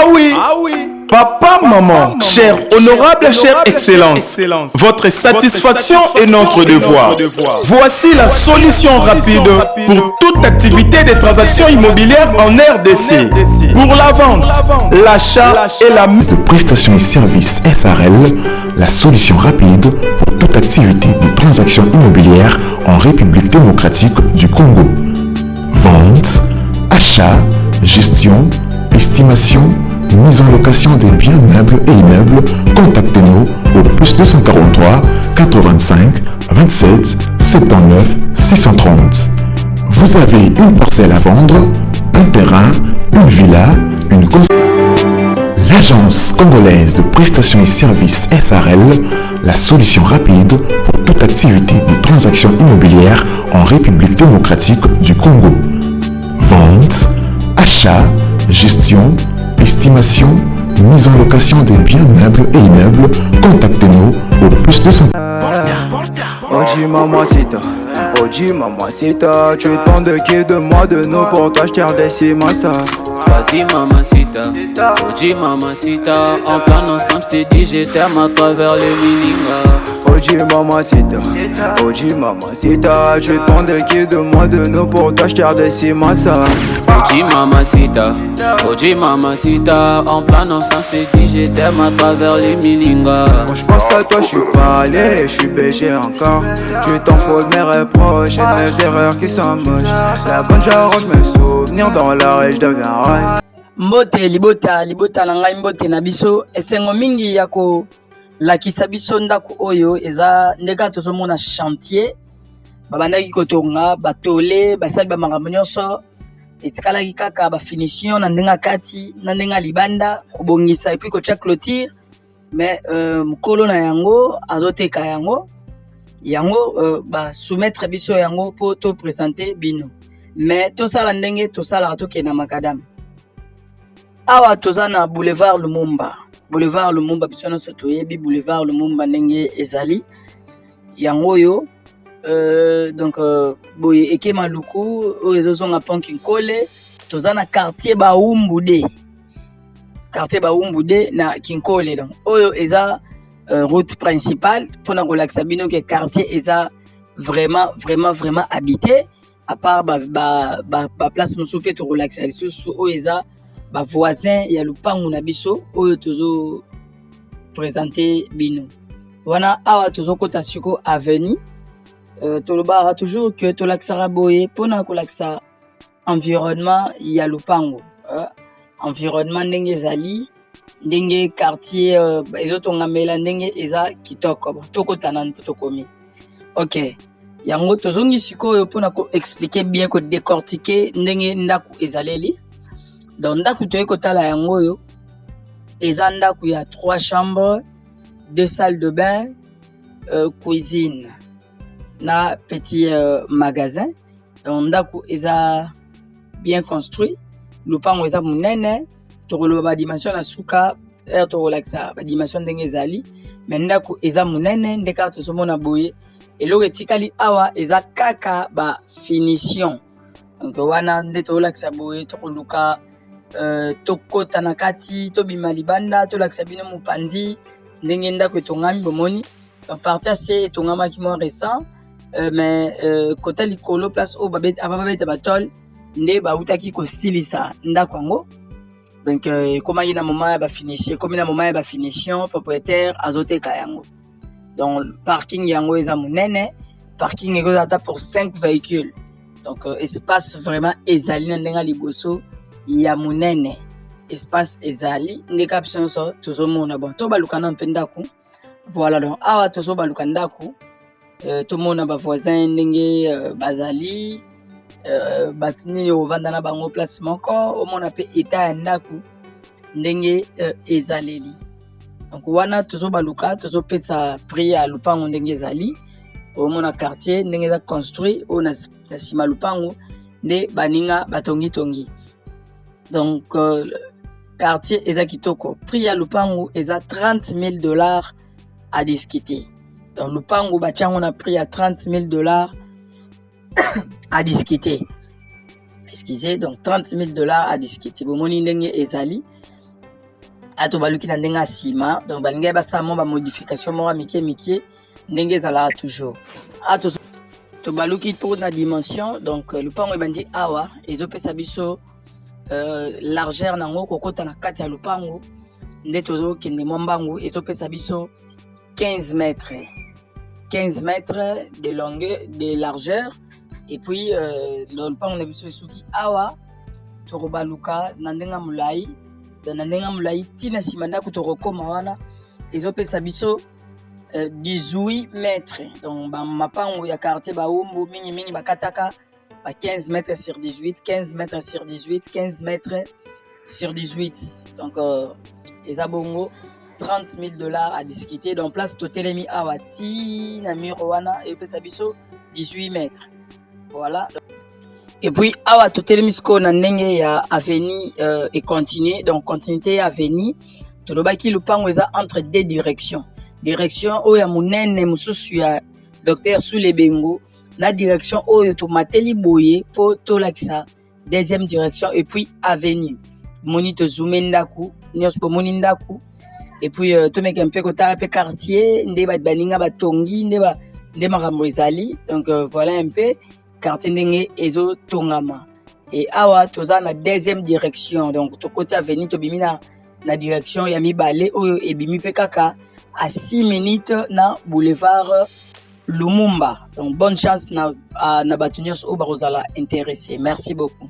Ah oui. Papa, maman, cher honorable, chère excellence, votre satisfaction est notre devoir. Voici la solution rapide pour toute activité des transactions immobilières en RDC. Pour la vente, l'achat et la mise de prestations et services SARL, la solution rapide pour toute activité des transactions immobilières en République démocratique du Congo. Vente, achat, gestion, estimation, mise en location des biens meubles et immeubles, contactez-nous au plus 243 85 27 79 630. Vous avez une parcelle à vendre, un terrain, une villa, une L'agence congolaise de prestations et services SARL, la solution rapide pour toute activité des transactions immobilières en République démocratique du Congo. Vente, achat, gestion, estimation, mise en location des biens meubles et immeubles, contactez-nous au plus 200. Oji mamacita, Oji mamacita, tu es tant de qui de moi de nous pour t'acheter des massa. Vas-y mamacita, Oji mamacita, en plan ensemble je t'ai dit je t'aime à travers le milinga. Oji mamacita, tu es tant de qui de moi de nous pour t'acheter des massa. Oji mamacita, en plan ensemble je t'ai dit je t'aime à travers le milinga. Quand je pense à toi je suis pas allé, je suis péché encore. Tu t'en fous de mes reproches et de mes erreurs qui sont moches. La bonne j'arrange mes souvenirs dans la rage de deviens raille. Mbote libota na ngai mbote na biso esengo mingi yako lakisa biso ndako oyo eza ndeka tozomona chantier babandaki kotonga batole basali ba makambo nyonso etikalaki kaka ba finition na ndenga kati na ndenga libanda kobongisa et puis kotia clôture mais mukolo na yango azoteka yango ba soumettre biso yango po to présenter bino mais to sala ndenge to sala to kena makadam. Awa tozana boulevard Lumumba biso na soto yebi boulevard Lumumba ndenge ezali yango yo donc boye ekema luku ezozonga Kinkole tozana quartier Baumbude na Kinkole donc oyo eza route principale pona kolakisa bino ke quartier eza vraiment habité à part ba place musupe to kolakisa lisusu oyo eza ba voisin ya lupangu na biso oyo tozo présenter bino wana awa tozo kota siko avenue tolobara toujours que tolaksara boye pona kolakisa environnement ya lupangu environnement ndenge ezali ndenge quartier ezotonga mela ndenge eza kitoko tokotana tokomi OK yango tozongi siko pona ko expliquer bien ko décortiquer ndenge ndaku ezaleli. Dans ndaku toye kotala yango yo eza ndaku ya 3 chambres, 2 salles de bain, cuisine na petit magasin. Donc ndaku eza bien construit, lupango eza munene, tokoloba ba dimension na suka to relaxa ba dimension ndenge ezali, mais ndaku eza munene ndeka tozomona boye eloko etikali awa eza kaka ba finition. Donc wana nde to relaxa boye tokoluka tokota na kati tobima libanda tolakisa bino mopandi ndenge ndako etongami bomoni partir se etongamaki mo récent mais kota likolo place o babeta batol nde bautaki kosilisa ndako yango donc komaki na moment ya bafinition komi na moment ya bafinition propriétaire azoteka yango donc parking yango eza monene parking ekozala ata pour 5 véhicules donc espace vraiment ezali na ndenge liboso ya munene espace ezali ndeka biso nyonso tozomona bon to baluka na mpe ndako voilà donc awa tozo baluka ndako tomona ba voisin ndenge bazali bato nini ovanda na bango place moko omona mpe eta ya ndako ndenge ezaleli donc wana tozo baluka tozopesa prix ya lupango ndenge ezali omona quartier ndenge eza construit o na sima lupango nde baninga batongi. Donc, quartier eza kitoko. Prix ya lupangu eza $30,000 à discuter. Donc, lupangu batiango na prix à $30,000 à discuter. Excusez, donc $30,000 à discuter. Bomoni ndenge ezali. ato baluki na ndenge asima donc balingi basala ba modification moko mike ndenge ezalaka toujours ato to baluki pour na dimension donc lupango ebandi awa ezopesa biso largeur nango kokota na kati ya lupango nde tozokende mwa mbangu ezopesa biso 15 mètres de longueur de largeur et puis le lupango na biso esuki awa tokobaluka na ndenge mulai tina nsima ndako tokokoma wana ezopesa biso 18 mètres donc mapango ya quartier baumbu mingi bakataka ba 15 mètres sur 18 15 mètres sur 18 15 mètres sur 18 donc eza bongo $30,000 à discuter donc place totelemi awa tina mur wana ezopesa biso 18 mètres voilà. Et puis awa totelemi siko na ndenge ya avenue et continuer donc continuité ya avenue tolobaki lupango eza entre deux directions oyo ya munene mususu ya docteur Sulebengo na direction oyo tomateli boye po tolakisa deuxième direction et puis avenue moni to zoome ndaku nyos po moni ndaku et puis tomeka mpe kotala pe quartier nde baninga batongi nde makambo ezali donc voilà un peu quartier ndenge ezo tongama et awa toza na deuxième direction donc tokoti avenue tobimi na direction ya mibale oyo ebimi pe kaka à 6 minutes na boulevard Lumumba donc bonne chance na batu nyonso oyo bakozala intéressé merci beaucoup.